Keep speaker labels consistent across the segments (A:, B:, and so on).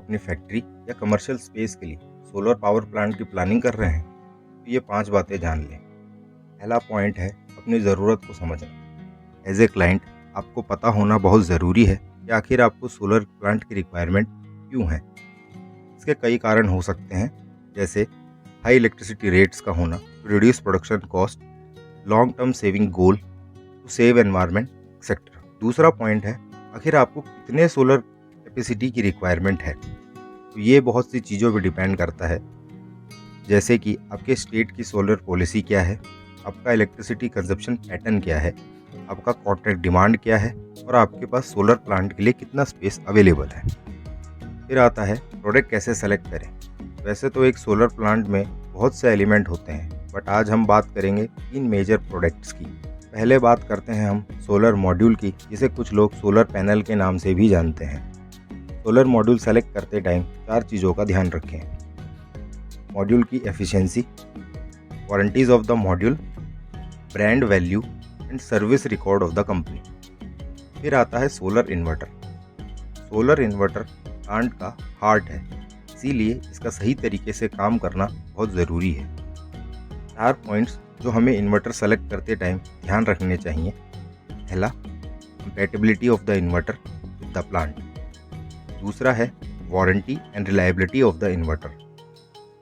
A: अपनी फैक्ट्री या commercial space के लिए सोलर पावर प्लांट की प्लानिंग कर रहे हैं तो ये 5 बातें जान लें। पहला पॉइंट है अपनी ज़रूरत को समझना। एज ए क्लाइंट आपको पता होना बहुत ज़रूरी है कि आखिर आपको सोलर प्लांट की रिक्वायरमेंट क्यों है। इसके कई कारण हो सकते हैं, जैसे हाई इलेक्ट्रिसिटी रेट्स का होना, reduce production cost, long term saving goal, to save environment etcetera. दूसरा पॉइंट है आखिर आपको कितने सोलर कैपेसिटी की रिक्वायरमेंट है। तो ये बहुत सी चीज़ों पे डिपेंड करता है, जैसे कि आपके स्टेट की सोलर पॉलिसी क्या है, आपका इलेक्ट्रिसिटी कंजप्शन पैटर्न क्या है, आपका कॉन्ट्रैक्ट डिमांड क्या है और आपके पास सोलर प्लांट के लिए कितना स्पेस अवेलेबल है। फिर आता है प्रोडक्ट कैसे सेलेक्ट करें। वैसे तो एक सोलर प्लांट में बहुत से एलिमेंट होते हैं, बट आज हम बात करेंगे 3 मेजर प्रोडक्ट्स की। पहले बात करते हैं हम सोलर मॉड्यूल की, जिसे कुछ लोग सोलर पैनल के नाम से भी जानते हैं। सोलर मॉड्यूल सेलेक्ट करते टाइम 4 चीज़ों का ध्यान रखें। मॉड्यूल की efficiency, warranties of the module, brand value and service record of the company. फिर आता है solar inverter. Solar inverter plant का हार्ट है, इसीलिए इसका सही तरीके से काम करना बहुत ज़रूरी है। 4 पॉइंट्स जो हमें इन्वर्टर सेलेक्ट करते टाइम ध्यान रखने चाहिए। पहला, compatibility of the inverter with the plant. दूसरा है warranty and reliability of the inverter.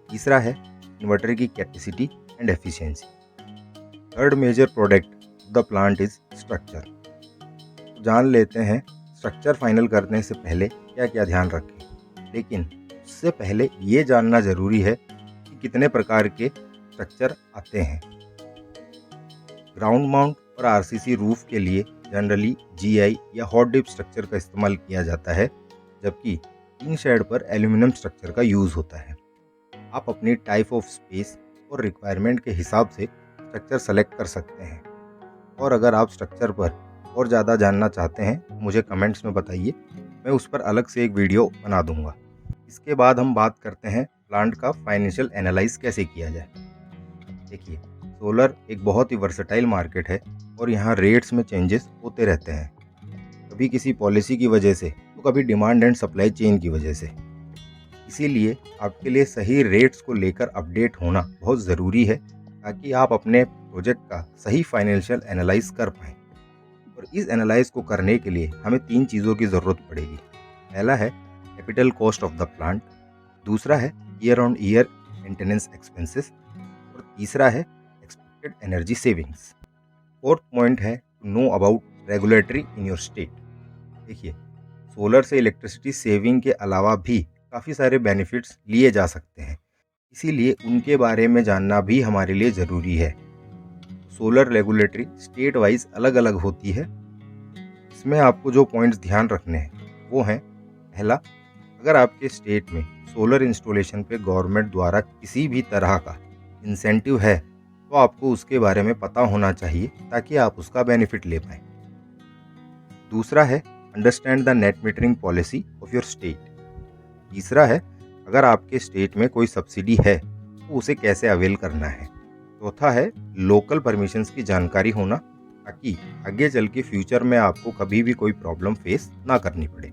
A: तीसरा है इन्वर्टर की capacity and efficiency. Third major product of the plant is structure. जान लेते हैं स्ट्रक्चर फाइनल करने से पहले क्या क्या ध्यान रखें, लेकिन उससे पहले ये जानना ज़रूरी है कि कितने प्रकार के स्ट्रक्चर आते हैं। ग्राउंड माउंट और आरसीसी रूफ के लिए जनरली जीआई या हॉट डिप स्ट्रक्चर का इस्तेमाल किया जाता है, जबकि टिन शेड पर एल्यूमिनियम स्ट्रक्चर का यूज़ होता है। आप अपनी टाइप ऑफ स्पेस और रिक्वायरमेंट के हिसाब से स्ट्रक्चर सेलेक्ट कर सकते हैं। और अगर आप स्ट्रक्चर पर और ज़्यादा जानना चाहते हैं तो मुझे कमेंट्स में बताइए, मैं उस पर अलग से एक वीडियो बना दूंगा। इसके बाद हम बात करते हैं प्लांट का फाइनेंशियल एनालाइज कैसे किया जाए। देखिए, सोलर एक बहुत ही वर्सेटाइल मार्केट है और यहाँ रेट्स में चेंजेस होते रहते हैं, कभी किसी पॉलिसी की वजह से तो कभी डिमांड एंड सप्लाई चेन की वजह से। इसीलिए आपके लिए सही रेट्स को लेकर अपडेट होना बहुत ज़रूरी है, ताकि आप अपने प्रोजेक्ट का सही फाइनेंशियल एनालाइज कर पाएँ। और इस एनालाइज को करने के लिए हमें 3 चीज़ों की ज़रूरत पड़ेगी। पहला है capital cost of the plant, दूसरा है year on year maintenance expenses और तीसरा है expected energy savings. Fourth point है to know about regulatory in your state. देखिए, सोलर से इलेक्ट्रिसिटी सेविंग के अलावा भी काफ़ी सारे बेनिफिट्स लिए जा सकते हैं, इसीलिए उनके बारे में जानना भी हमारे लिए ज़रूरी है। सोलर रेगुलेटरी स्टेट वाइज अलग अलग होती है। इसमें आपको जो पॉइंट्स ध्यान रखने हैं वो हैं, पहला, अगर आपके स्टेट में सोलर इंस्टॉलेशन पे गवर्नमेंट द्वारा किसी भी तरह का इंसेंटिव है तो आपको उसके बारे में पता होना चाहिए, ताकि आप उसका बेनिफिट ले पाएँ। दूसरा है understand the net metering policy of your state. तीसरा है अगर आपके स्टेट में कोई सब्सिडी है तो उसे कैसे अवेल करना है। चौथा है लोकल परमिशंस की जानकारी होना, ताकि आगे चल के फ्यूचर में आपको कभी भी कोई प्रॉब्लम फेस ना करनी पड़े।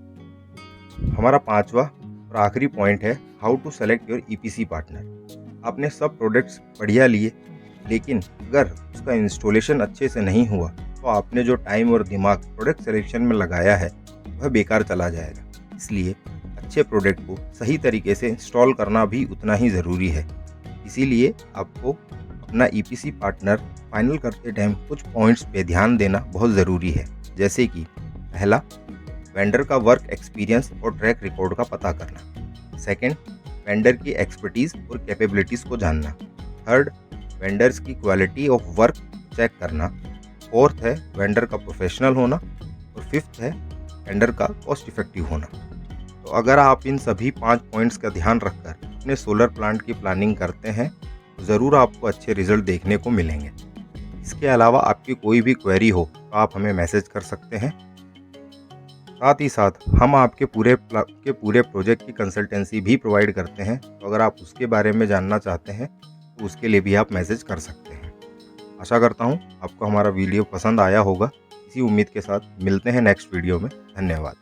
A: हमारा 5वां और आखिरी पॉइंट है how to select your EPC partner. आपने सब प्रोडक्ट्स बढ़िया लिए, लेकिन अगर उसका इंस्टॉलेशन अच्छे से नहीं हुआ तो आपने जो टाइम और दिमाग प्रोडक्ट सिलेक्शन में लगाया है वह बेकार चला जाएगा। इसलिए अच्छे प्रोडक्ट को सही तरीके से इंस्टॉल करना भी उतना ही ज़रूरी है। इसीलिए आपको अपना ईपीसी पार्टनर फाइनल करते टाइम कुछ पॉइंट्स पे ध्यान देना बहुत ज़रूरी है, जैसे कि पहला, वेंडर का वर्क एक्सपीरियंस और ट्रैक रिकॉर्ड का पता करना। सेकंड, वेंडर की एक्सपर्टीज़ और कैपेबिलिटीज़ को जानना। थर्ड, वेंडर्स की क्वालिटी ऑफ वर्क चेक करना। फोर्थ है वेंडर का प्रोफेशनल होना और फिफ्थ है वेंडर का कॉस्ट इफेक्टिव होना। तो अगर आप इन सभी 5 पॉइंट्स का ध्यान रखकर अपने सोलर प्लांट की प्लानिंग करते हैं तो ज़रूर आपको अच्छे रिजल्ट देखने को मिलेंगे। इसके अलावा आपकी कोई भी क्वेरी हो तो आप हमें मैसेज कर सकते हैं। साथ ही साथ हम आपके पूरे प्रोजेक्ट की कंसल्टेंसी भी प्रोवाइड करते हैं, तो अगर आप उसके बारे में जानना चाहते हैं तो उसके लिए भी आप मैसेज कर सकते हैं। आशा करता हूँ आपको हमारा वीडियो पसंद आया होगा। इसी उम्मीद के साथ मिलते हैं नेक्स्ट वीडियो में। धन्यवाद।